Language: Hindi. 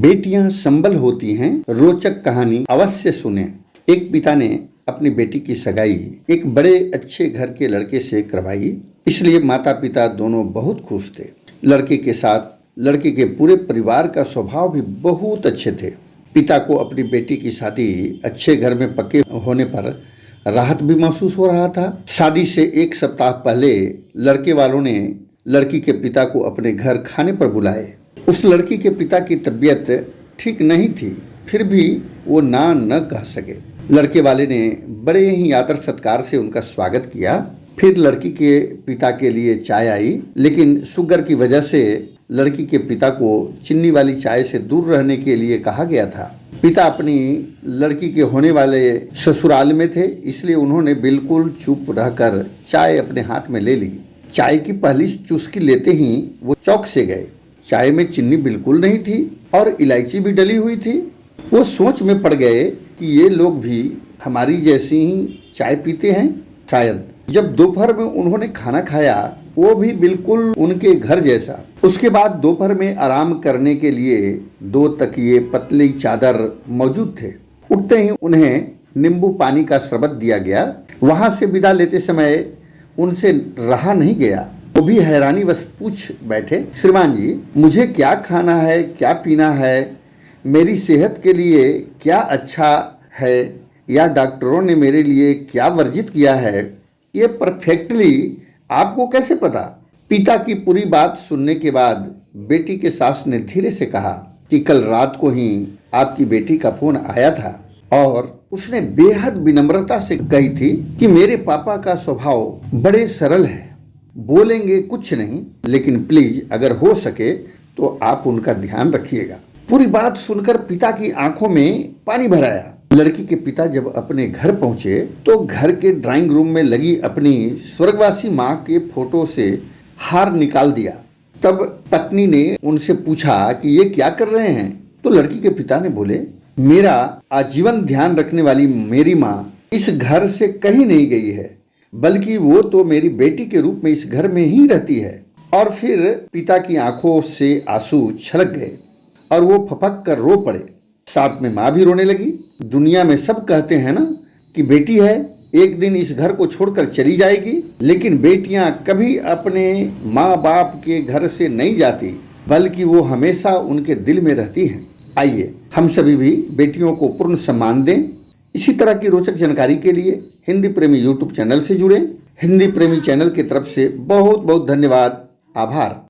बेटियां संबल होती हैं, रोचक कहानी अवश्य सुने। एक पिता ने अपनी बेटी की सगाई एक बड़े अच्छे घर के लड़के से करवाई, इसलिए माता पिता दोनों बहुत खुश थे। लड़के के साथ लड़के के पूरे परिवार का स्वभाव भी बहुत अच्छे थे। पिता को अपनी बेटी की शादी अच्छे घर में पक्के होने पर राहत भी महसूस हो रहा था। शादी से एक सप्ताह पहले लड़के वालों ने लड़की के पिता को अपने घर खाने पर बुलाए। उस लड़की के पिता की तबीयत ठीक नहीं थी, फिर भी वो ना न कह सके। लड़के वाले ने बड़े ही आदर सत्कार से उनका स्वागत किया। फिर लड़की के पिता के लिए चाय आई, लेकिन शुगर की वजह से लड़की के पिता को चीनी वाली चाय से दूर रहने के लिए कहा गया था। पिता अपनी लड़की के होने वाले ससुराल में थे, इसलिए उन्होंने बिल्कुल चुप रहकर चाय अपने हाथ में ले ली। चाय की पहली चुस्की लेते ही वो चौंक से गए। चाय में चीनी बिल्कुल नहीं थी और इलायची भी डली हुई थी। वो सोच में पड़ गए कि ये लोग भी हमारी जैसी ही चाय पीते हैं शायद। जब दोपहर में उन्होंने खाना खाया, वो भी बिल्कुल उनके घर जैसा। उसके बाद दोपहर में आराम करने के लिए 2 तकिए, पतली चादर मौजूद थे। उठते ही उन्हें नींबू पानी का शरबत दिया गया। वहां से विदा लेते समय उनसे रहा नहीं गया। वो भी हैरानी बस पूछ बैठे, श्रीमान जी, मुझे क्या खाना है, क्या पीना है, मेरी सेहत के लिए क्या अच्छा है, या डॉक्टरों ने मेरे लिए क्या वर्जित किया है, ये परफेक्टली आपको कैसे पता? पिता की पूरी बात सुनने के बाद बेटी के सास ने धीरे से कहा कि कल रात को ही आपकी बेटी का फोन आया था और उसने बेहद विनम्रता से कही थी कि मेरे पापा का स्वभाव बड़े सरल है, बोलेंगे कुछ नहीं, लेकिन प्लीज अगर हो सके तो आप उनका ध्यान रखिएगा। पूरी बात सुनकर पिता की आंखों में पानी भर आया। लड़की के पिता जब अपने घर पहुंचे तो घर के ड्राइंग रूम में लगी अपनी स्वर्गवासी माँ के फोटो से हार निकाल दिया। तब पत्नी ने उनसे पूछा कि ये क्या कर रहे हैं? तो लड़की के पिता ने बोले, मेरा आजीवन ध्यान रखने वाली मेरी माँ इस घर से कहीं नहीं गई है, बल्कि वो तो मेरी बेटी के रूप में इस घर में ही रहती है। और फिर पिता की आंखों से आंसू छलक गए और वो फपक कर रो पड़े। साथ में माँ भी रोने लगी। दुनिया में सब कहते हैं ना कि बेटी है एक दिन इस घर को छोड़कर चली जाएगी, लेकिन बेटियां कभी अपने माँ बाप के घर से नहीं जाती, बल्कि वो हमेशा उनके दिल में रहती हैं। आइए हम सभी भी बेटियों को पूर्ण सम्मान दें। इसी तरह की रोचक जानकारी के लिए हिंदी प्रेमी यूट्यूब चैनल से जुड़ें। हिंदी प्रेमी चैनल की तरफ से बहुत बहुत धन्यवाद, आभार।